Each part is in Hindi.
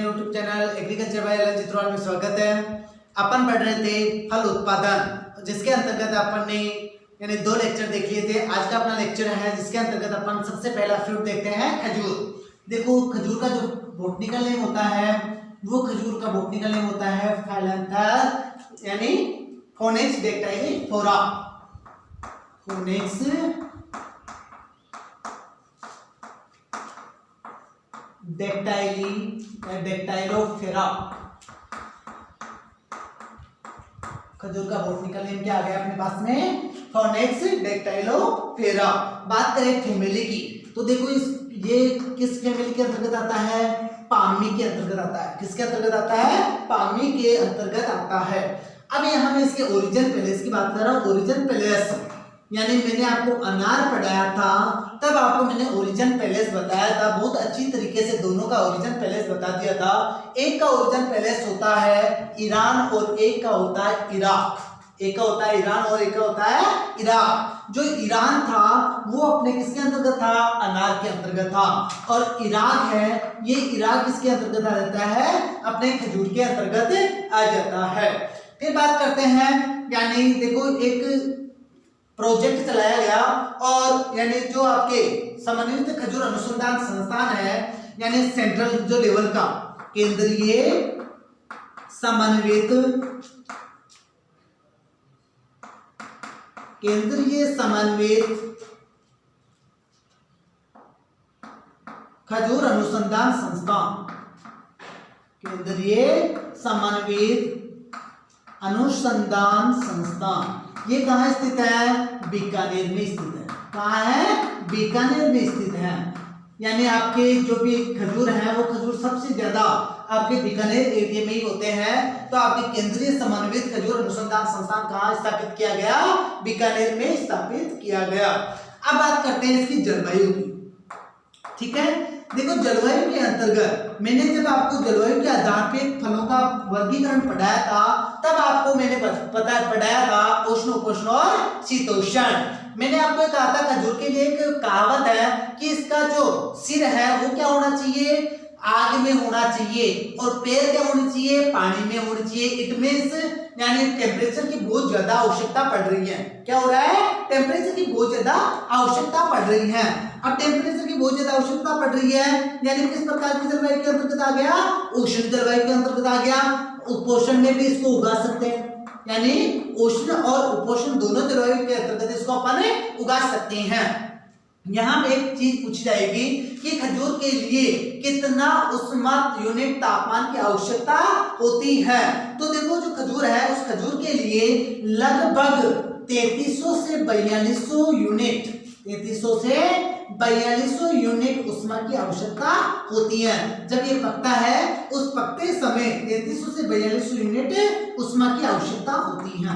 YouTube channel agriculture by L Chitrawal में स्वागत है। अपन पढ़ रहे थे फल उत्पादन, जिसके अंतर्गत अपन ने यानी 2 लेक्चर देख लिए थे। आज का अपना लेक्चर है जिसके अंतर्गत अपन सबसे पहला फ्रूट देखते हैं खजूर। देखो खजूर का जो बॉटनिकल नेम होता है वो खजूर का बॉटनिकल नेम होता है फाइलैंथस यानी फोनिक्स डेक्टाइलोफोरा। फोनिक्स डेक्टाइलोफेरा। खजूर का बॉटनिकल नेम क्या आ गया अपने पास में? फोनिक्स डेक्टाइलोफेरा। बात करें फैमिली की तो देखो ये किस फैमिली के अंतर्गत आता है? पामी के अंतर्गत आता है। किसके अंतर्गत आता है? पामी के अंतर्गत आता है। अब यहाँ मैं इसके ओरिजिन पैलेस की बात कर रहा हूँ। ओरिजिन पैलेस यानी मैंने आपको अनार पढ़ाया था, तब आपको मैंने ओरिजिन पैलेस बताया था। बहुत अच्छी तरीके से दोनों का ओरिजिन पैलेस बता दिया था। एक का ओरिजिन पैलेस होता है ईरान और एक का होता है इराक। एक का होता है ईरान और एक का होता है इराक। जो ईरान था वो अपने किसके अंतर्गत था? अनार के अंतर्गत था। और इराक है, ये इराक किसके अंतर्गत आ जाता है? अपने खजूर के अंतर्गत आ जाता है। फिर बात करते हैं, यानी देखो एक प्रोजेक्ट चलाया गया और यानी जो आपके समन्वित खजूर अनुसंधान संस्थान है, यानी सेंट्रल जो लेवल का केंद्रीय समन्वित खजूर अनुसंधान संस्थान, केंद्रीय समन्वित अनुसंधान संस्थान, ये कहाँ स्थित है? बीकानेर में स्थित है। कहाँ है? बीकानेर में स्थित है। यानी आपके जो भी खजूर हैं वो खजूर सबसे ज्यादा आपके बीकानेर एरिया में ही होते हैं। तो आपके केंद्रीय समन्वित खजूर अनुसंधान संस्थान कहाँ स्थापित किया गया? बीकानेर में स्थापित किया गया। अब बात करते हैं इसकी जलवायु की। ठीक है, देखो जलवायु के अंतर्गत मैंने जब आपको जलवायु के आधार पे फलों का वर्गीकरण पढ़ाया था, तब आपको मैंने पढ़ाया था उष्ण उपोष्ण और शीतोष्ण। मैंने आपको कहा था खजूर के लिए एक कहावत है कि इसका जो सिर है वो क्या होना चाहिए? आग में होना चाहिए, और पैर क्या होनी चाहिए? पानी में होनी चाहिए। इट मींस यानी टेम्परेचर की बहुत ज्यादा आवश्यकता पड़ रही है। क्या हो रहा है? टेम्परेचर की बहुत ज्यादा आवश्यकता पड़ रही है। अब टेम्परेचर की बहुत ज्यादा आवश्यकता पड़ रही है, यानी किस प्रकार की जलवायु के अंतर्गत आ गया? उष्ण जलवायु के अंतर्गत आ गया। उपोष्ण में भी इसको उगा सकते हैं, यानी उष्ण और उपोष्ण दोनों जलवायु के अंतर्गत इसको अपन उगा सकते हैं। यहाँ पे एक चीज पूछी जाएगी कि खजूर के लिए कितना उष्मा यूनिट तापमान की आवश्यकता होती है। तो देखो जो खजूर है उस खजूर के लिए लगभग 3300 से 4200 यूनिट 3300 से 4200 यूनिट उष्मा की आवश्यकता होती है। जब ये पकता है उस पकते समय 3300 से 4200 यूनिट उष्मा की आवश्यकता होती है।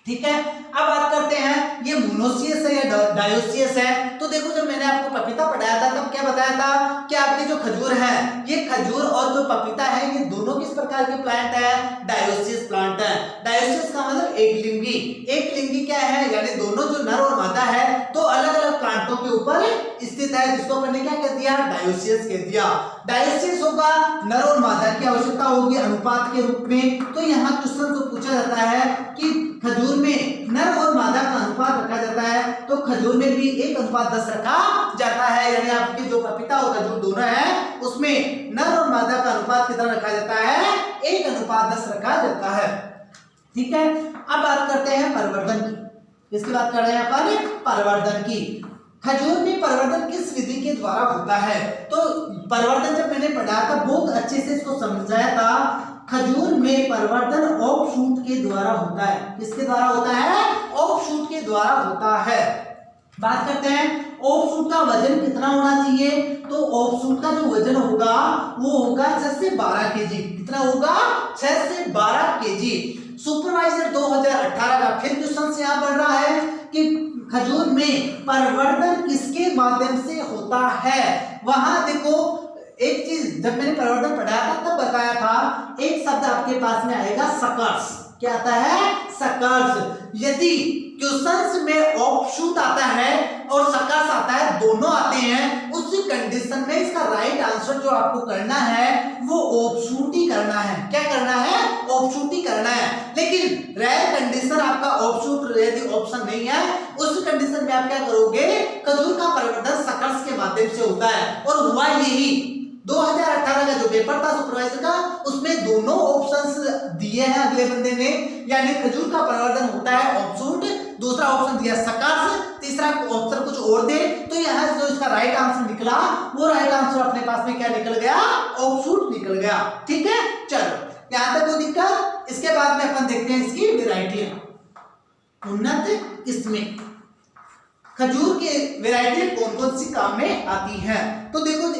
ठीक है, अब बात करते हैं ये मोनोसियस है या डायोसियस है। तो देखो जब मैंने आपको पपीता पढ़ाया था तब क्या बताया था कि आपके जो खजूर है, ये खजूर और जो पपीता है ये दोनों किस प्रकार के प्लांट है? डायोसियस प्लांट है। डायोसियस का मतलब एक लिंगी। एक लिंगी क्या है? यानी दोनों जो नर और मादा है तो अलग अलग प्लांटों के ऊपर स्थित है, जिसको अपन ने क्या कह दिया? डायोसियस कह दिया। डायोसियस होगा, नर और मादा की आवश्यकता होगी अनुपात के रूप में। तो यहाँ क्वेश्चन को पूछा जाता है कि खजूर में नर और मादा का अनुपात रखा जाता है, तो खजूर में भी 1:10 रखा जाता है। यानी आपके जो पपीता और खजूर दोनों है उसमें नर और मादा का अनुपात कितना रखा जाता है? 1:10 रखा जाता है। ठीक है, अब बात करते हैं परिवर्धन की। इसकी बात कर रहे हैं अपन परिवर्धन की। खजूर में परिवर्धन किस विधि के द्वारा होता है? तो परिवर्धन जब मैंने पढ़ा था बहुत अच्छे से इसको समझाया था। खजूर में परिवर्धन ऑफशूट के द्वारा होता है। किसके द्वारा होता है? ऑफशूट के द्वारा होता है। बात करते हैं ऑफशूट का वजन कितना होना चाहिए? तो ऑफशूट का जो वजन होगा वो होगा 6 से 12 केजी। कितना होगा? 6 से 12 केजी। सुपरवाइजर 2018 का फिर क्वेश्चन से यहाँ बढ़ रहा है कि खजूर में परिवर्धन किसके माध्यम से होता है? वहां देखो एक चीज जब मैंने परिवर्तन पढ़ाया था तब बताया था, एक शब्द आपके पास में आएगा सकर्स। क्या आता है? सकर्स। यदि क्वेश्चंस में ऑफशूट आता है और सकस आता है, दोनों आते हैं, उस कंडीशन में इसका राइट आंसर जो आपको करना है वो ऑफशूट ही करना है। क्या करना है? ऑफशूट ही करना है। लेकिन रेयर कंडीशन आपका ऑफशूट यदि ऑप्शन नहीं है, उस कंडीशन में आप क्या करोगे? खजूर का परिवर्धन सकस के माध्यम से होता है। और हुआ यही 2018 का जो पेपर था सुपरवाइजर का, उसमें दोनों ऑप्शंस दिए हैं अगले बंदे ने, यानी खजूर का परिवर्धन होता है ऑफशूट, दूसरा ऑप्शन दिया सकस, तीसरा ऑप्शन कुछ और दे, तो यहाँ जो इसका राइट आंसर निकला वो राइट आंसर अपने पास में क्या निकल गया? ऑफशूट निकल गया। ठीक है, चलो यहाँ तक कोई दिक्कत? इसके बाद में अपन देखते हैं इसकी वेराइटियां। उन्नत किस्में खजूर के वेराइटी कौन कौन सी काम में आती है? तो देखो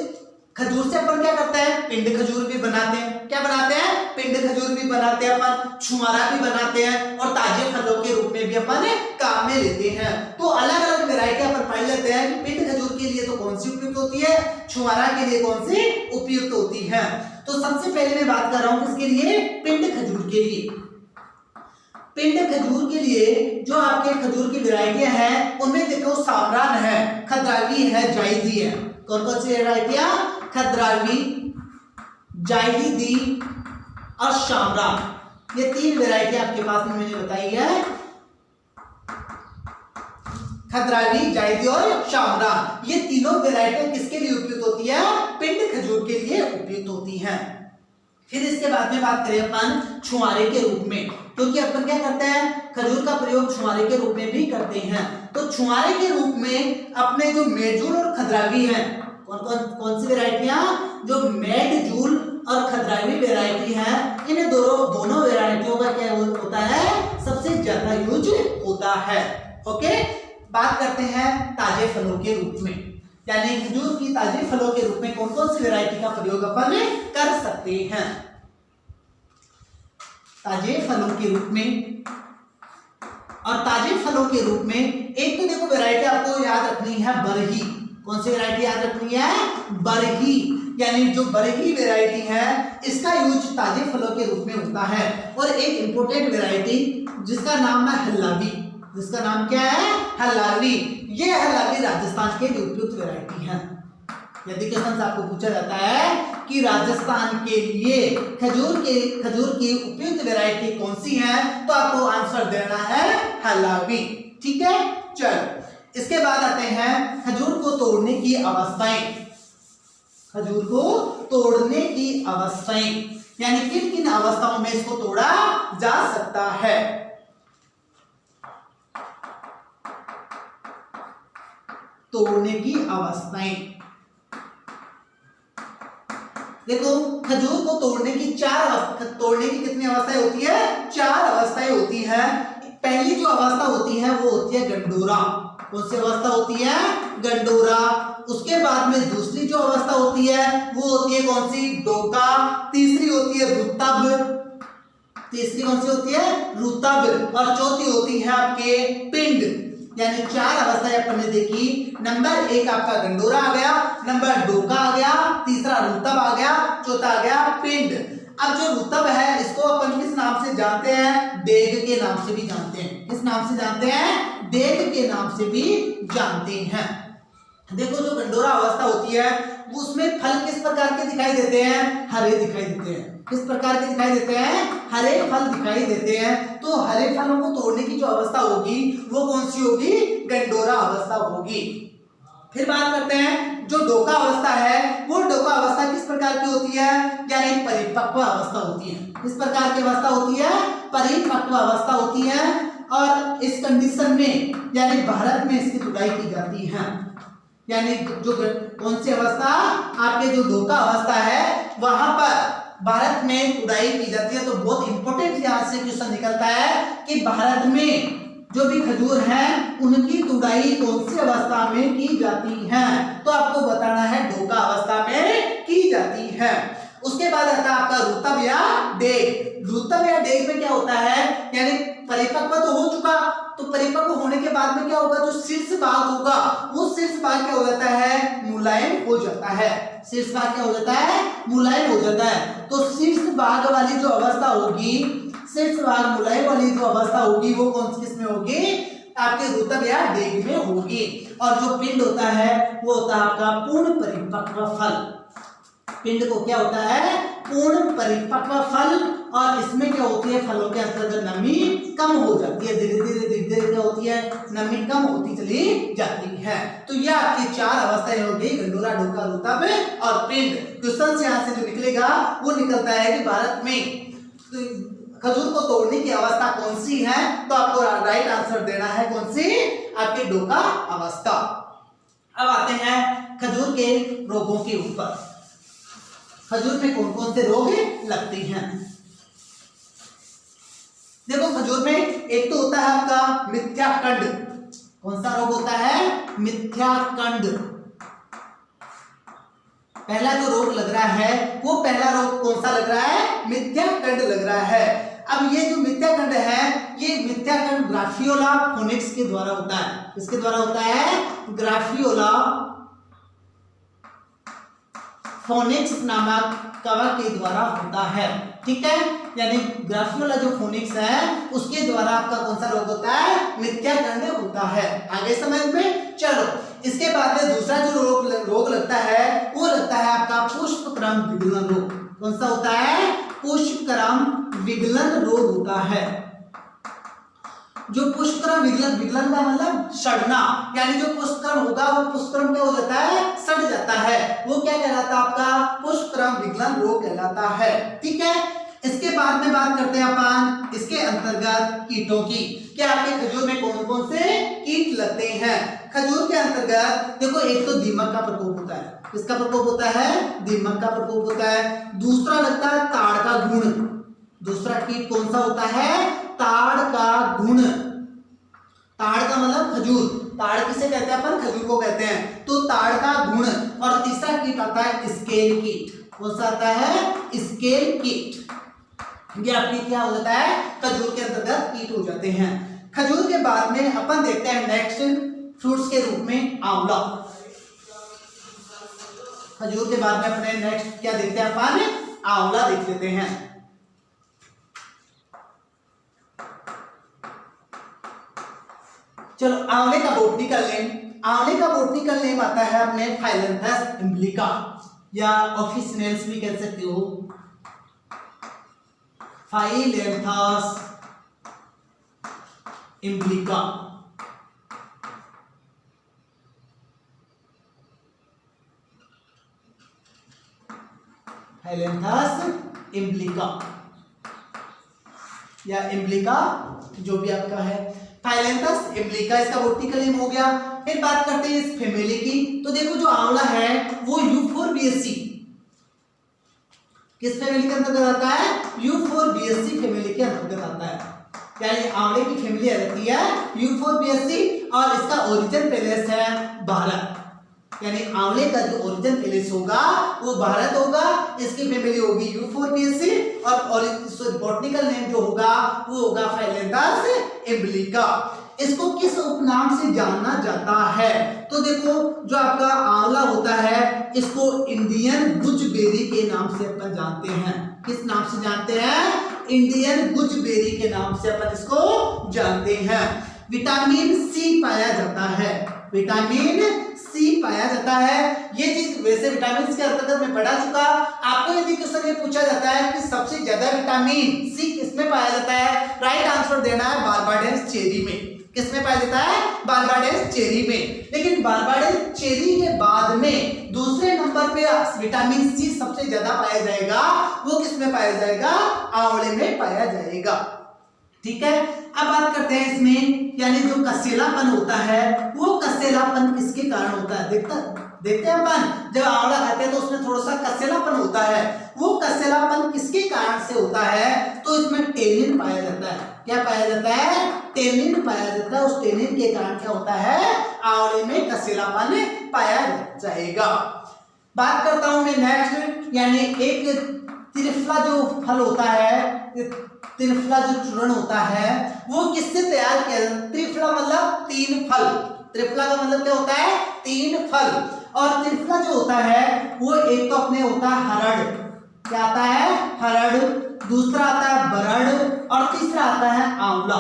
खजूर से अपन क्या करते हैं? पिंड खजूर भी बनाते हैं। क्या बनाते हैं? पिंड खजूर भी बनाते हैं अपन, छुआरा भी बनाते हैं, और ताजे फलों के रूप में भी अपन काम में लेते हैं। तो अलग अलग वैरायटी अपन पढ़ लेते हैं कि पिंड खजूर के लिए तो कौन सी उपयुक्त होती है, छुआरा के लिए कौन सी उपयुक्त होती है। तो सबसे पहले मैं बात कर रहा हूं किसके लिए? पिंड खजूर के लिए। पिंड खजूर के लिए जो आपके खजूर की वैरायटियां हैं उनमें देखो सामरान है, खद्रावी है, जायदी है। कौन कौन सी वैरायटियां? खद्रावी, जायदी और शामरान। ये तीन वैरायटी आपके पास में मैंने बताई है, खद्रावी, जायदी और शामरान। ये तीनों वैरायटी किसके लिए उपयुक्त होती है? पिंड खजूर के लिए उपयुक्त होती हैं। फिर इसके बाद में बात करें अपन छुआरे के रूप में, क्योंकि अपन क्या करते हैं? खजूर का प्रयोग छुआरे के रूप में भी करते हैं। तो छुआरे के रूप में अपने जो मेडजूल और खद्रावी हैं, कौन सी वैरायटियां? जो मेडजूल और खद्रावी वैरायटी है, इन दोनों वैरायटियों का क्या होता है? सबसे ज्यादा यूज होता है। ओके, बात करते हैं ताजे फलों के रूप में, यानी खजूर की ताजे फलों के रूप में कौन कौन सी वैरायटी का प्रयोग अपन कर सकते हैं? ताजे फलों के रूप में, और ताजे फलों के रूप में एक तो देखो वैरायटी आपको याद रखनी है बरही। कौन सी वैरायटी याद रखनी है? बरही, यानी जो बरही वैरायटी है इसका यूज ताजे फलों के रूप में होता है। और एक इंपोर्टेंट वैरायटी जिसका नाम है हल्लावी, जिसका नाम क्या है? हल्लावी। ये हल्लावी राजस्थान के लिए उपयुक्त वैरायटी है। यदि क्वेश्चन आपको पूछा जाता है कि राजस्थान के लिए खजूर की उपयुक्त वैरायटी कौन सी है, तो आपको आंसर देना है हल्लावी। ठीक है, चलो इसके बाद आते हैं खजूर को तोड़ने की अवस्थाएं। खजूर को तोड़ने की अवस्थाएं, यानी किन किन अवस्थाओं में इसको तोड़ा जा सकता है? तोड़ने की अवस्थाएं, देखो खजूर को तोड़ने की तोड़ने की कितनी अवस्थाएं होती है? 4 अवस्थाएं होती है। पहली जो अवस्था होती है वो होती है गंडोरा। कौन सी अवस्था होती है? गंडोरा। उसके बाद में दूसरी जो अवस्था होती है वो होती है कौन सी? डोका। तीसरी होती है रुतब। तीसरी कौन सी होती है? रुतब। और चौथी होती है आपके पिंड। यानी 4 अवस्थाएं अपन ने देखी। नंबर 1 आपका गंडोरा आ गया, नंबर डोका आ गया, तीसरा रुतब आ गया, चौथा आ गया पिंड। अब जो रुतब है इसको अपन किस नाम से जानते हैं? देग के नाम से भी जानते हैं। किस नाम से जानते हैं? देग के नाम से भी जानते हैं। देखो जो गंडोरा अवस्था होती है उसमें फल किस प्रकार के दिखाई देते हैं? हरे दिखाई देते हैं। किस प्रकार के दिखाई देते हैं? हरे फल दिखाई देते हैं। तो हरे फलों को तोड़ने की जो अवस्था होगी वो कौन सी होगी? गंडोरा अवस्था होगी। फिर बात करते हैं जो डोका अवस्था है, वो डोका अवस्था किस प्रकार की होती है? यानी परिपक्व अवस्था होती है। किस प्रकार की अवस्था होती है? परिपक्व अवस्था होती है। और इस कंडीशन में यानी भारत में इसकी तुड़ाई की जाती है। यानी जो कौन सी अवस्था? आपके जो डोका अवस्था है वहां पर भारत में तुड़ाई की जाती है। तो बहुत इंपॉर्टेंट यहां से क्वेश्चन निकलता है कि भारत में जो भी खजूर हैं उनकी तुड़ाई कौन सी अवस्था में की जाती है? तो आपको बताना है डोका अवस्था में की जाती है। उसके बाद आता है आपका रुतब या डेग। रुतब या डेग में क्या होता है? यानी परिपक्व तो हो चुका, तो परिपक्व होने के बाद में क्या होगा? जो शीर्ष भाग होगा वो शीर्ष भाग क्या हो जाता है? मुलायम हो जाता है। शीर्ष भाग क्या हो जाता है? मुलायम हो जाता है। तो शीर्ष भाग वाली जो अवस्था होगी, शीर्ष भाग मुलायम वाली जो अवस्था होगी वो कौन सी किसमें होगी? आपके रुतब या डेग में होगी। और जो पिंड होता है वो होता है आपका पूर्ण परिपक्व फल। पिंड को क्या होता है? पूर्ण परिपक्व फल। और इसमें क्या होती है? फलों के अंतर्गत नमी कम हो जाती है, धीरे धीरे क्या होती है? नमी कम होती चली जाती है। तो यह आपकी चार अवस्थाएं हो गई, गंडोला, ढोका, रुतब और पिंड। क्वेश्चन से यहाँ से जो निकलेगा वो निकलता है कि भारत में खजूर को तोड़ने की अवस्था कौन सी है? तो आपको राइट आंसर देना है कौन सी? आपकी ढोका अवस्था। अब आते हैं खजूर के रोगों के ऊपर। खजूर में कौन कौन से रोग लगते हैं? देखो, खजूर में एक तो होता है आपका मिथ्याकंड। कौन सा रोग होता है? मिथ्याकंड। पहला जो रोग लग रहा है वो पहला रोग कौन सा लग रहा है? मिथ्याकंड लग रहा है। अब ये जो मिथ्याकंड है, ये मिथ्याकंड ग्राफियोला फोनिक्स के द्वारा होता है। किसके द्वारा होता है? ग्राफियोला फोनिक्स नामक कवक के द्वारा होता है। ठीक है, यानी ग्राफियोला जो फोनिक्स है उसके द्वारा आपका कौन सा रोग होता है? मिथ्याकंड होता है। आगे समझ में चलो। इसके बाद में दूसरा जो रोग लगता है वो लगता है आपका पुष्पक्रम विगलन रोग। कौन सा होता है? पुष्पक्रम विगलन रोग होता है। जो पुष्पक्रम विगलन का मतलब सड़ना, यानी जो पुष्पक्रम होगा वो पुष्पक्रम क्या हो जाता है? सड़ जाता है। वो क्या कहलाता है? आपका पुष्पक्रम विगलन रोग कहलाता है। ठीक है, इसके बाद में बात करते हैं अपन इसके अंतर्गत कीटों की। क्या आपके खजूर में कौन कौन से कीट लगते हैं? खजूर के अंतर्गत देखो, एक तो दीमक का प्रकोप होता है। किसका प्रकोप होता है? दीमक का प्रकोप होता है। दूसरा लगता है ताड़ का गुण। दूसरा कीट कौन सा होता है? ताड़ का गुण। ताड़ का मतलब खजूर। ताड़ किसे कहते हैं अपन? खजूर को कहते हैं। तो ताड़ का गुण। और तीसरा कीट आता है स्केल कीट। कौन सा आता है? स्केल कीट। ये आपकी क्या हो जाता है? खजूर के अंतर्गत कीट हो जाते हैं। खजूर के बाद में अपन देखते हैं नेक्स्ट फ्रूट्स के रूप में आंवला। खजूर के बाद में अपने नेक्स्ट क्या देखते हैं अपन? आंवला देख लेते हैं। चलो, आंवले का बॉटनिकल नेम। आंवले का बॉटनिकल नेम आता है अपने फाइलेंथस इम्ब्लिका, या ऑफिसिनेल्स भी कह सकते हो। फाइलेंथस इम्ब्लिका। फाइलेंथस इम्ब्लिका या इम्ब्लिका, जो भी आपका है। फाइलेंथस इम्ब्लिका इसका बॉटनिकल नेम हो गया। फिर बात करते हैं इस फैमिली की। तो देखो, जो आंवला है वो यूफोरबिएसी किस फैमिली के अंतर्गत आता है? यूफोरबिएसी फैमिली के अंतर्गत आता है। यानी आंवले की फैमिली रहती है यूफोरबिएसी, और इसका ओरिजिन प्लेस है भारत। यानी आंवले का जो ओरिजिन प्लेस होगा वो भारत होगा। इसकी फैमिली होगी यूफोरबिएसी, और बॉटनिकल नेम जो होगा वो होगा फाइलेंथस इम्ब्लिका। इसको किस उपनाम से जाना जाता है? तो देखो, जो आपका आंवला होता है इसको इंडियन गुजबेरी के नाम से अपन जानते हैं। किस नाम से जानते हैं? इंडियन गुजबेरी के नाम से अपन इसको जानते हैं। विटामिन सी पाया जाता है। विटामिन सी पाया जाता है। ये चीज वैसे विटामिन के अंतर्गत में पढ़ा चुका। आपको यदि क्वेश्चन ये पूछा जाता है कि सबसे ज्यादा विटामिन सी किसमें पाया जाता है, राइट आंसर देना है बारबाडेंस चेरी में। किसमें पाया जाता है? बारबाडेंस चेरी में। लेकिन बारबाडेंस चेरी के बाद में दूसरे नंबर पे विटामिन सी सबसे ज्यादा पाया जाएगा। वो किसमें पाया जाएगा? आंवले में पाया जाएगा। ठीक है, अब बात करते हैं इसमें, यानी जो कसेलापन होता है वो कसेलापन किसके कारण होता है? देखते हैं अपन, जब आंवला खाते हैं तो उसमें थोड़ा सा कसेलापन होता है। वो कसेलापन किसके कारण से होता है? तो इसमें टेनिन पाया जाता है। क्या पाया जाता है? टेनिन पाया जाता है। उस टेनिन के कारण क्या होता है? आंवले में कसेलापन पाया जाएगा। बात करता हूं मैं नेक्स्ट, यानी एक त्रिफला जो फल होता है, त्रिफला जो चूर्ण होता है वो किससे तैयार किया जाता है? त्रिफला मतलब तीन फल। त्रिफला का मतलब क्या होता है? तीन फल। और त्रिफला जो होता है वो एक तो अपने होता है हरड़। क्या आता है? हरड़। दूसरा आता है बरड़, और तीसरा आता है आंवला।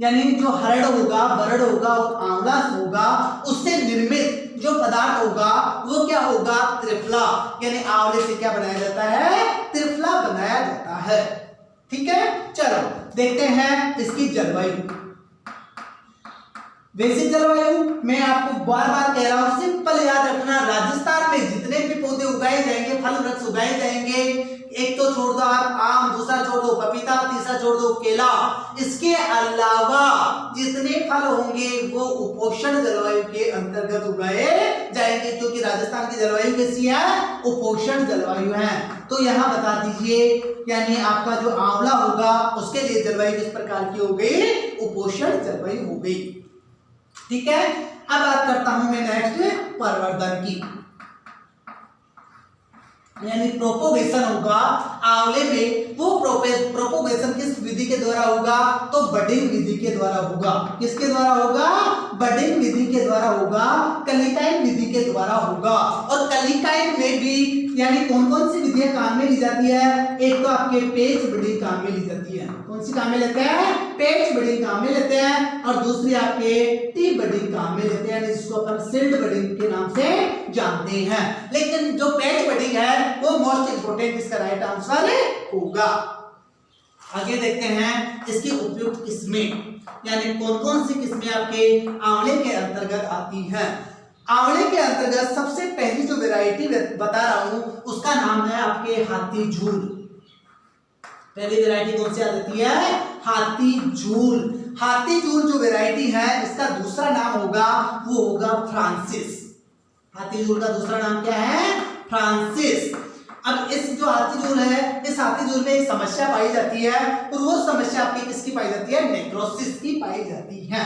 यानी जो हरड़ होगा, बरड़ होगा और आंवला होगा, उससे निर्मित जो पदार्थ होगा वो क्या होगा? त्रिफला। यानी आंवले से क्या बनाया जाता है? त्रिफला बनाया जाता है। ठीक है, चलो देखते हैं इसकी जलवायु। वैसे जलवायु मैं आपको बार बार कह रहा हूं, सिंपल याद रखना, राजस्थान में जितने भी पौधे उगाए जाएंगे, फल वृक्ष उगाए जाएंगे, एक तो छोड़ दो आप आम, दूसरा छोड़ दो पपीता, तीसरा छोड़ दो केला, इसके अलावा जितने फल होंगे वो उपोष्ण जलवायु के अंतर्गत उगाए जाएंगे, क्योंकि राजस्थान की जलवायु कैसी है? उपोष्ण जलवायु है। तो यहाँ बता दीजिए, यानी आपका जो आंवला होगा उसके लिए जलवायु किस प्रकार की हो गई? उपोष्ण जलवायु हो गई। ठीक है, अब बात करता हूं मैं नेक्स्ट प्रवर्धन की, यानी प्रोपोगेशन होगा आंवले में। वो प्रोपोगेशन किस विधि के द्वारा होगा? तो बडिंग विधि के द्वारा होगा। किसके द्वारा होगा? बडिंग विधि के द्वारा होगा, कलिकाइन विधि के द्वारा होगा। और कलिकाइन में भी यानी कौन कौन सी विधियां काम में ली जाती है? एक तो आपके पेच बडिंग काम में ली जाती है। कौन सी काम में लेते हैं? पेच बडिंग काम में लेते हैं। और दूसरी आपके टी बडिंग काम में लेते हैं, जिसको अपन सिल्ड बडिंग के नाम से जानते हैं। लेकिन जो पेच बडिंग है वो मोस्ट इंपोर्टेंट, इसका राइट आंसर होगा। आगे देखते हैं इसकी उपयुक्त किस्में, यानी कौन कौन सी किस्में आपके आंवले के अंतर्गत आती हैं। आंवले के अंतर्गत सबसे पहली जो वैरायटी बता रहा हूं उसका नाम है आपके हाथी झूल। पहली वैरायटी कौन सी आती है? हाथी झूल। हाथी झूल जो वैरायटी है इसका दूसरा नाम होगा वो होगा फ्रांसिस। हाथी झूल का दूसरा नाम क्या है? फ्रांसिस। अब इस जो हाथी झूल है, इस हाथी झूल में एक समस्या पाई जाती है, और वो समस्या आपकी किसकी पाई जाती है? नेक्रोसिस की पाई जाती है।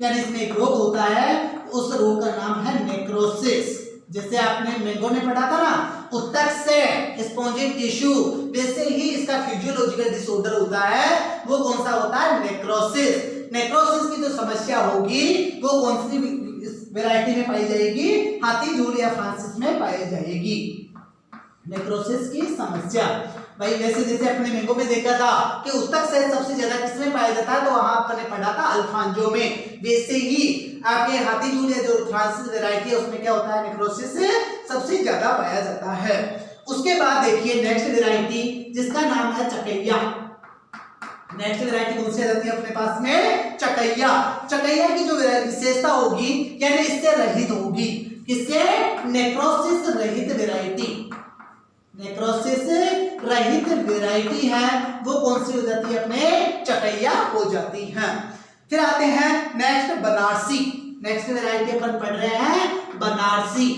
यानी इसमें एक रोग होता है, उस रोग का नाम है नेक्रोसिस। जैसे आपने मैंगो में पढ़ा था ना, उत्तक से स्पॉन्जी टिश्यू, वैसे ही इसका फिजियोलॉजिकल डिसऑर्डर होता है, वो कौन सा होता है? नेक्रोसिस। नेक्रोसिस की जो समस्या होगी वो कौन सी वैरायटी में पाई जाएगी? हाथी झूल या फ्रांसिस में पाई जाएगी नेक्रोसिस की समस्या। भाई वैसे जैसे अपने मैंगो में देखा था कि उत्तक से सबसे ज्यादा किसमें पाया जाता है, तो वहां आपने पढ़ा था अल्फांजो में। वैसे ही आपके हाथी झूल या जो फ्रांसिस वैरायटी है उसमें क्या होता है? नेक्रोसिस सबसे ज्यादा पाया जाता है। उसके बाद देखिए नेक्स्ट वैरायटी जिसका नाम है चकैया। नेक्स्ट वैरायटी कौन सी आ जाती है अपने पास में? चकैया। चकैया की जो विशेषता होगी यानी इससे रहित होगी। किससे? नेक्रोसिस रहित वैरायटी। नेक्रोसिस रहित वैरायटी है वो कौन सी हो जाती है? अपने चकैया हो जाती है। फिर आते हैं नेक्स्ट बनारसी। नेक्स्ट वैरायटी अपन पढ़ रहे हैं बनारसी।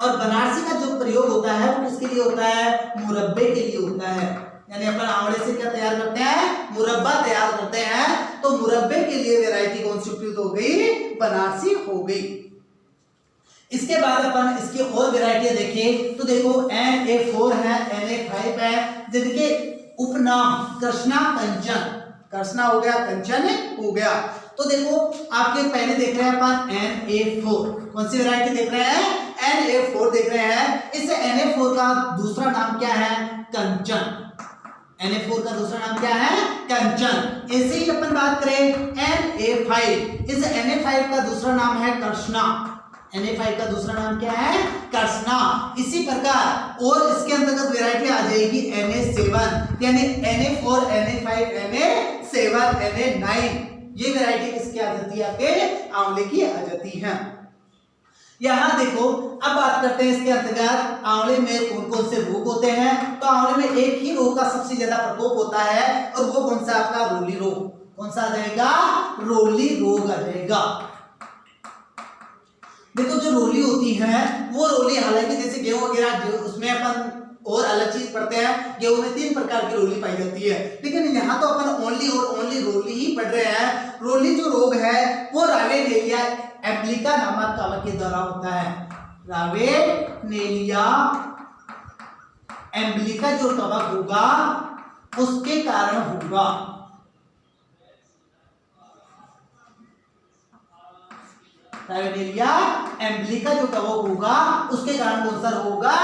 और बनारसी का जो प्रयोग होता है वो किसके लिए होता है? मुरब्बे के लिए होता है। यानी अपन आंवले से क्या तैयार करते हैं? मुरब्बा तैयार करते हैं। तो मुरब्बे के लिए वैरायटी कौन सी उपयुक्त हो गई? बनारसी हो गई। इसके बाद अपन इसके और वैरायटी देखें तो देखो Na4 है, Na5 है, जिनके उपनाम कृष्णा, कंचन। कृष्णा हो गया, कंचन हो गया। तो देखो आपके पहले देख रहे हैं अपन Na4। कौन सी वैरायटी देख रहे हैं? Na4 देख रहे हैं। इस Na4 का दूसरा नाम क्या है? कंचन। Na4 का दूसरा नाम क्या है? कंचन। ऐसे ही अपन बात करें Na5, इस Na5 का दूसरा नाम है कृष्णा। Na5 का दूसरा नाम क्या है? कृष्णा। इसी प्रकार और इसके अंतर्गत वैरायटी आ जाएगी Na7, यानी Na4, Na5, Na7, Na9। ये वैरायटी किसकी आ जाती है? आपके आंवले की आ जाती है। यहां देखो अब बात करते हैं इसके अंतर्गत आंवले में कौन कौन से रोग होते हैं। तो आंवले में एक ही रोग का सबसे ज्यादा प्रकोप होता है, और वो कौन सा? आपका रोली रोग। कौन सा आ जाएगा? रोली रोग आ जाएगा। देखो जो रोली होती है वो रोली, हालांकि जैसे गेहूं वगैरह उसमें अपन और अलग चीज पढ़ते हैं, गेहूं में 3 प्रकार की रोली पाई जाती है, लेकिन यहाँ तो अपन ओनली और ओनली रोली ही पढ़ रहे हैं। रोली जो रोग है वो रावेनेलिया एम्ब्लिका नामक कवक के द्वारा होता है। रावेनेलिया एम्ब्लिका जो कवक होगा उसके कारण होगा। रावेनेलिया एम्ब्लिका जो कवक होगा उसके कारण कौन सा होगा?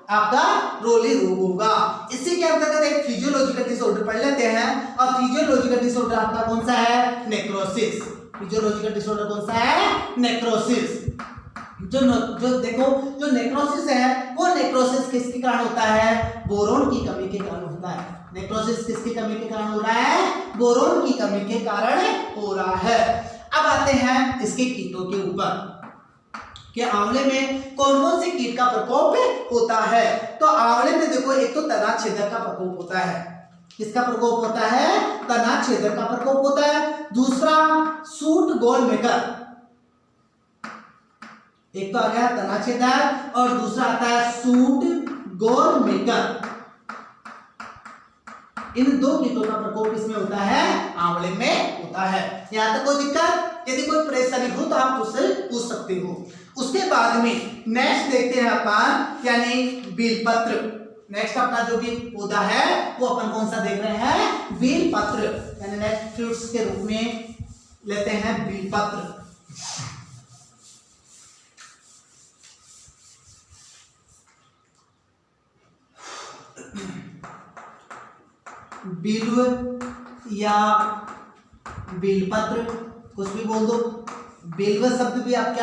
आपका रोली रोग होगा। इसी के अंतर्गत एक फिजियोलॉजिकल डिसऑर्डर पढ़ लेते हैं, और फिजियोलॉजिकल डिसऑर्डर आपका कौन सा है? नेक्रोसिस। फिजियोलॉजिकल डिसऑर्डर कौन सा है? नेक्रोसिस। जो देखो जो नेक्रोसिस है वो नेक्रोसिस किसके कारण होता है? बोरोन की कमी के कारण होता है। नेक्रोसिस किसकी कमी के कारण हो रहा है? बोरोन की कमी के कारण हो रहा है। अब आते हैं इसके कीटों के ऊपर कि आंवले में कौन कौन से कीट का प्रकोप होता है। तो आंवले में देखो एक तो तना छेदक का प्रकोप होता है। किसका प्रकोप होता है? तना छेदक का प्रकोप होता है। दूसरा सूट गोल मेकर, एक तो आ गया तना छेदक और दूसरा आता है सूट गोल मेकर। इन दो कीटों का प्रकोप इसमें होता है, आंवले में होता है। यहां तक कोई दिक्कत? यदि कोई परेशानी हो तो आप उससे पूछ सकते हो। उसके बाद में नेक्स्ट देखते हैं अपन, यानी बेलपत्र। नेक्स्ट अपना जो भी पौधा है वो अपन कौन सा देख रहे हैं? बेलपत्र, यानी नेक्स्ट फ्रूट्स के रूप में लेते हैं बेलपत्र। बिल्व या बेलपत्र, कुछ भी बोल दो। बेलव शब्द भी आपके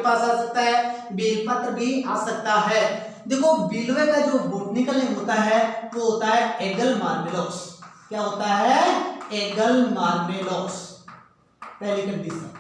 पास आ सकता है, बेलपत्र भी आ सकता है। देखो बिल्व का जो बॉटनिकल नेम होता है वो होता है एगल मार्मेलोस। क्या होता है? एगल मार्मेलोस। पहली कंडीशन,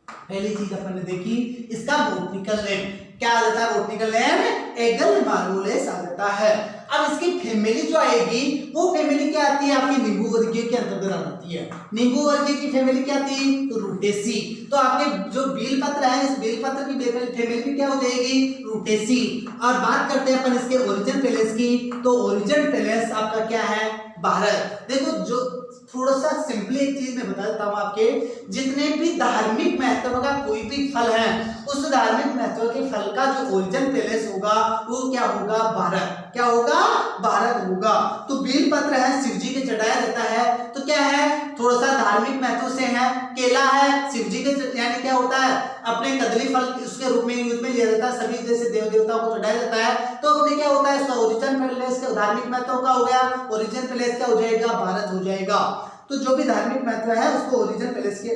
पहली चीज अपन ने देखी, इसका बॉटनिकल नेम क्या आ जाता है? बॉटनिकल नेम एगल मार्मेलोस आ जाता है। अब इसकी फैमिली जो आएगी वो फैमिली क्या आती है? आपकी नींबू वर्गीय के अंतर्गत आ जाती है। नींबू वर्गीय की फैमिली क्या आती है? तो रूटेसी। तो आपके जो बेलपत्र है, इस बेलपत्र की फैमिली भी क्या हो जाएगी? रूटेसी। और बात करते हैं अपन इसके ओरिजिन पैलेस की, तो ओरिजिन पैलेस आपका क्या है? भारत। देखो जो थोड़ा सा सिंपली एक चीज मैं बता देता हूँ आपके, जितने भी धार्मिक महत्व का कोई भी फल है, उस धार्मिक महत्व के फल का जो ओरिजिन पैलेस होगा वो क्या होगा? भारत। क्या होगा? भारत होगा। तो बेलपत्र है शिव जी के चढ़ाया जाता है, तो क्या है? थोड़ा सा धार्मिक महत्व से है। केला है शिव जी के, यानी क्या होता है? अपने कदली फल उसके रूप में यूज में लिया जाता है, सभी जैसे देव देवताओं को चढ़ाया जाता है। तो अपने क्या होता है? इसका ओरिजिन पैलेस का धार्मिक महत्व का हो गया, ओरिजिन पैलेस क्या हो जाएगा? भारत हो जाएगा। तो जो भी धार्मिक महत्व है उसको ओरिजिन पैलेस के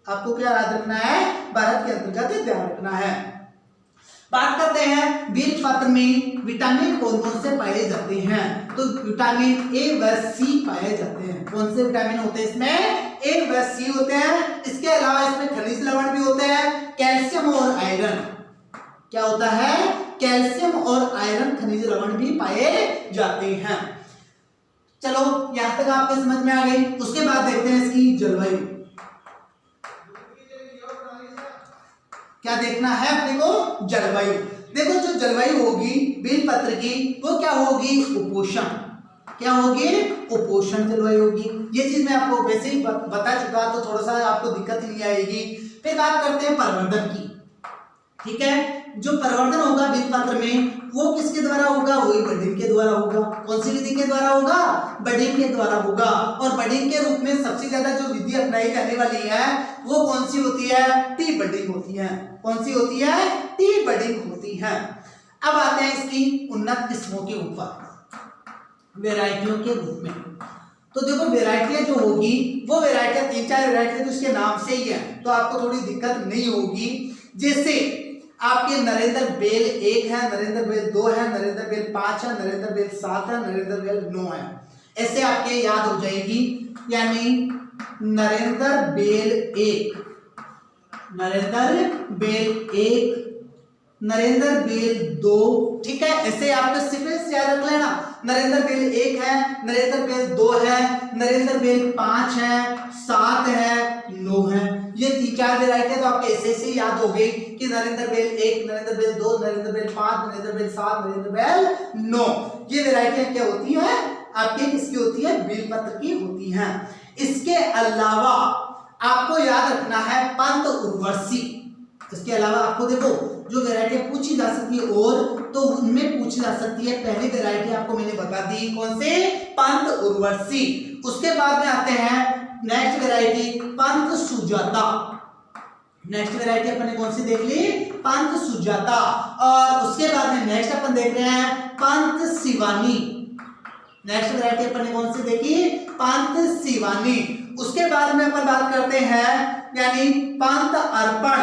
आपको क्या याद रखना है? भारत के अंतर्गत ध्यान रखना है। बात करते हैं बेलपत्र में विटामिन कौन कौन से पाए जाते हैं। तो विटामिन ए व सी पाए जाते हैं। कौन से विटामिन होते हैं इसमें? ए व सी होते हैं। इसके अलावा इसमें खनिज लवण भी होते हैं, कैल्शियम और आयरन। क्या होता है? कैल्शियम और आयरन खनिज लवण भी पाए जाते हैं। चलो यहां तक आपके समझ में आ गई। उसके बाद देखते हैं इसकी जलवायु। क्या देखना है अपने को? जलवायु। देखो जो जलवायु होगी बेलपत्र की वो क्या होगी? उपोष्ण। क्या होगी? उपोष्ण जलवायु होगी। ये चीज मैं आपको वैसे ही बता चुका, तो थोड़ा सा आपको दिक्कत नहीं आएगी। फिर बात करते हैं परिवर्धन की। ठीक है, जो परिवर्धन होगा बेलपत्र में वो किसके द्वारा होगा? वही बडिंग के द्वारा होगा। कौन सी विधि के द्वारा होगा? बडिंग के द्वारा होगा। और बडिंग के रूप में सबसे ज्यादा जो विधि अपनाई जाने वाली है वो कौन सी होती है? टी बडिंग होती है। कौन सी होती है? टी बडिंग होती है। अब आते हैं इसकी उन्नत किस्मों के ऊपर, वेराइटियों के रूप में। तो देखो वेराइटियां जो होगी वो वेराइटियां 3-4 वेराइटियां तो इसके नाम से ही है, तो आपको थोड़ी दिक्कत नहीं होगी। जैसे आपके नरेंद्र बेल 1 है, नरेंद्र बेल 2 है, नरेंद्र बेल 5 है, नरेंद्र बेल 7 है, नरेंद्र बेल 9 है। ऐसे आपके याद हो जाएगी। यानी नरेंद्र बेल 1, नरेंद्र बेल 1, नरेंद्र बेल 2, ठीक है। ऐसे आपको सिर्फ याद रख लेना। नरेंद्र बेल 1 है, नरेंद्र बेल 2 है, नरेंद्र बेल 5 है, 7 है, 9 है। ये 3-4 वेराइटी तो आपके ऐसे याद हो गई कि नरेंद्र बेल 1, नरेंद्र बेल 2, नरेंद्र बेल 5, नरेंद्र बेल 7, नरेंद्र बेल 9। ये वेराइटियां क्या होती है? आपके किसकी होती है? बेलपत्र की होती हैं। इसके अलावा आपको याद रखना है पंत उर्वशी। इसके अलावा आपको देखो जो वेराइटियां पूछी जा सकती है और तो उनमें पूछी जा सकती है। पहली वेराइटी आपको मैंने बता दी, कौन से? पंत उर्वशी। उसके बाद में आते हैं next variety Pant Sujata. Next variety अपन ने कौन सी देख ली, पंत सुजाता। और उसके बाद में नेक्स्ट अपन देख रहे हैं पंत शिवानी। नेक्स्ट वैरायटी अपन ने कौन सी देखी, पंत शिवानी। उसके बाद में अपन बात करते हैं यानी पंत अर्पण।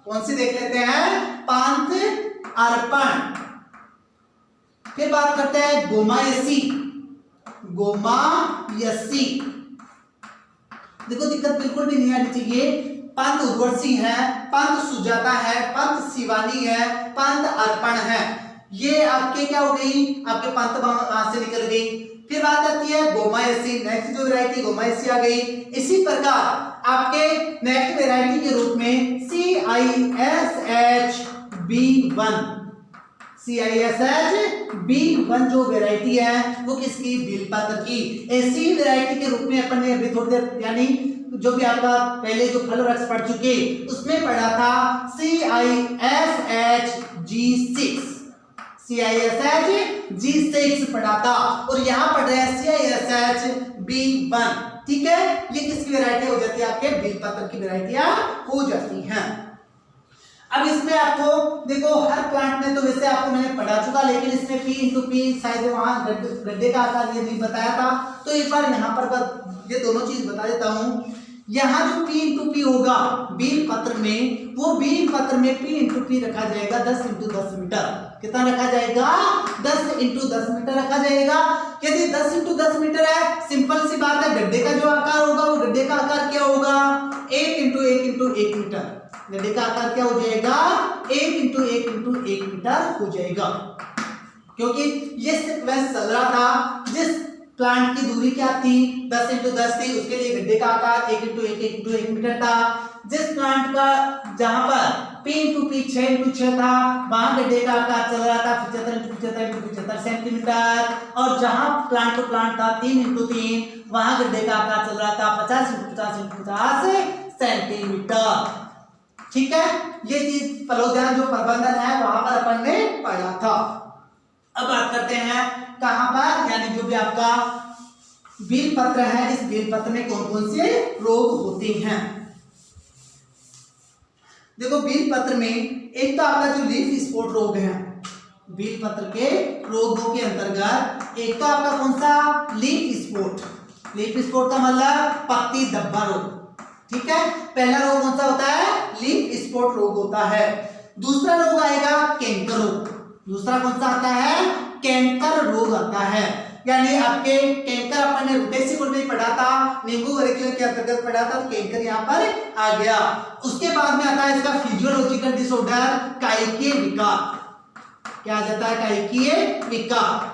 कौन सी देख लेते हैं, पंत अर्पण। फिर बात करते हैं गोमायसी। गोमायसी देखो दिक्कत बिल्कुल भी नहीं आनी चाहिए। पंत उर्वशी है, पंत सुजाता है, पंत शिवानी है, पंत अर्पण है। ये आपके क्या हो गई, आपके पंत वहां से निकल गई। फिर बात आती है गोमायसी। नेक्स्ट जो वैरायटी गोमायसी आ गई। इसी प्रकार आपके नेक्स्ट वैरायटी के रूप में CISHB1 CISHB1 जो वैरायटी है वो किसकी, बेलपत्र की। ऐसी वैरायटी के रूप में अपन ने अभी थोड़ी देर यानी जो भी आपका पहले जो फल वृक्ष पढ़ चुके उसमें पढ़ा था CISHG6 पढ़ा था, और यहाँ पढ़ रहे हैं CISHB1। ठीक है, ये किसकी वैरायटी हो जाती है, आपके बेलपत्र की वैरायटियां हो जाती हैं। अब इसमें आपको देखो हर प्लांट में तो वैसे आपको मैंने पढ़ा चुका, लेकिन इसमें P×P शायद वहां गड्ढे का आकार ये नहीं बताया था, तो एक बार यहाँ पर ये दोनों चीज बता देता हूँ। यहाँ जो P×P होगा बेलपत्र में, वो बेलपत्र में P×P रखा जाएगा 10×10 मीटर। कितना रखा जाएगा, 10×10 मीटर रखा जाएगा। यदि 10×10 मीटर है, सिंपल सी बात है, गड्ढे का जो आकार होगा वो गड्ढे का आकार क्या होगा, 1×1×1 मीटर। गड्ढे का आकार क्या हो जाएगा, 1×1×1 मीटर हो जाएगा। क्योंकि ये सीक्वेंस चल रहा था, जिस प्लांट की दूरी क्या थी, 10×10 थी, उसके लिए गड्ढे का आकार 1×1×1 मीटर था। जिस प्लांट का जहां पर P×P 6×6 था, वहां गड्ढे का आकार चल रहा था 75×75×75 सेंटीमीटर। और जहां प्लांट टू प्लांट था 3×3, वहां गड्ढे का आकार चल रहा था 50×50×50 सेंटीमीटर। ठीक है, ये चीज फलोद्यान जो प्रबंधन है वहां पर अपन ने पढ़ा था। अब बात करते हैं कहां पर, यानी जो भी आपका बेलपत्र है, इस बेलपत्र में कौन कौन से रोग होते हैं। देखो बेलपत्र में एक तो आपका जो लीफ स्पॉट रोग है, बेलपत्र के रोगों के अंतर्गत एक तो आपका कौन सा, लीफ स्पॉट। लीफ स्पॉट का मतलब पत्ती धब्बा रोग। ठीक है, पहला रोग कौन सा होता है, लीफ स्पॉट रोग होता है। दूसरा रोग आएगा कैंकर रोग। दूसरा कौन सा आता है, कैंकर रोग आता है। यानी आपके कैंकर अपन ने रूटेसी गुण में पढ़ा था, नींबू वर्गीय के अंतर्गत पढ़ा था, तो कैंकर यहाँ पर आ गया। उसके बाद में आता है इसका फिजियोलॉजिकल डिसऑर्डर, कायिकीय विकार। क्या आ जाता है, कायिकीय विकार।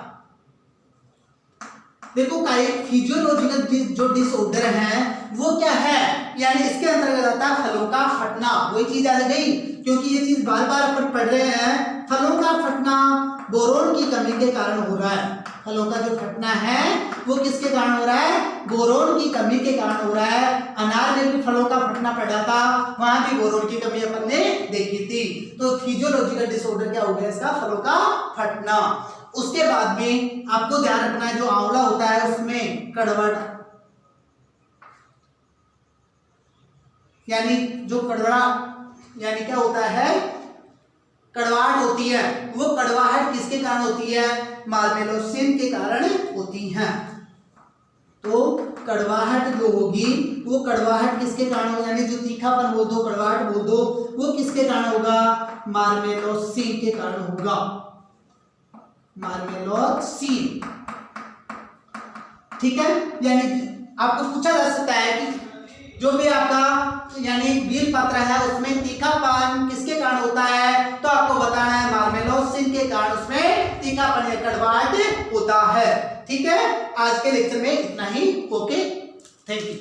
देखो फिजियोलॉजिकल जो डिसऑर्डर है वो क्या है, यानी इसके अंतर्गत आता है फलों का फटना। वही चीज आ गई, क्योंकि ये चीज बार बार अपन पढ़ रहे हैं। फलों का फटना बोरोन की कमी के कारण हो रहा है। फलों का जो फटना है वो किसके कारण हो रहा है, बोरोन की कमी के कारण हो रहा है। अनार में भी फलों का फटना पड़ा था, वहां भी बोरोन की कमी अपन ने देखी थी। तो फिजियोलॉजिकल डिसऑर्डर क्या हो गया, इसका फलों का फटना। उसके बाद में आपको ध्यान रखना है, जो आंवला होता है उसमें कड़वट, यानी जो कड़वा यानी क्या होता है, कड़वाहट होती है। वो कड़वाहट किसके कारण होती है, मार्मेलोसिन के कारण होती है। तो कड़वाहट जो होगी वो कड़वाहट किसके कारण होगी, यानी जो तीखापन बोल दो, कड़वाहट बोल दो, वो किसके कारण होगा, मार्मेलोसिन के कारण होगा। मार्मेलोसिन। ठीक है, यानी आपको पूछा जा सकता है कि जो भी आपका यानी बेलपत्र है उसमें तीखापन किसके कारण होता है, तो आपको बताना है मार्मेलोसिन के कारण उसमें तीखापन या कड़वाहट होता है। ठीक है, आज के लेक्चर में इतना ही। Okay, thank you.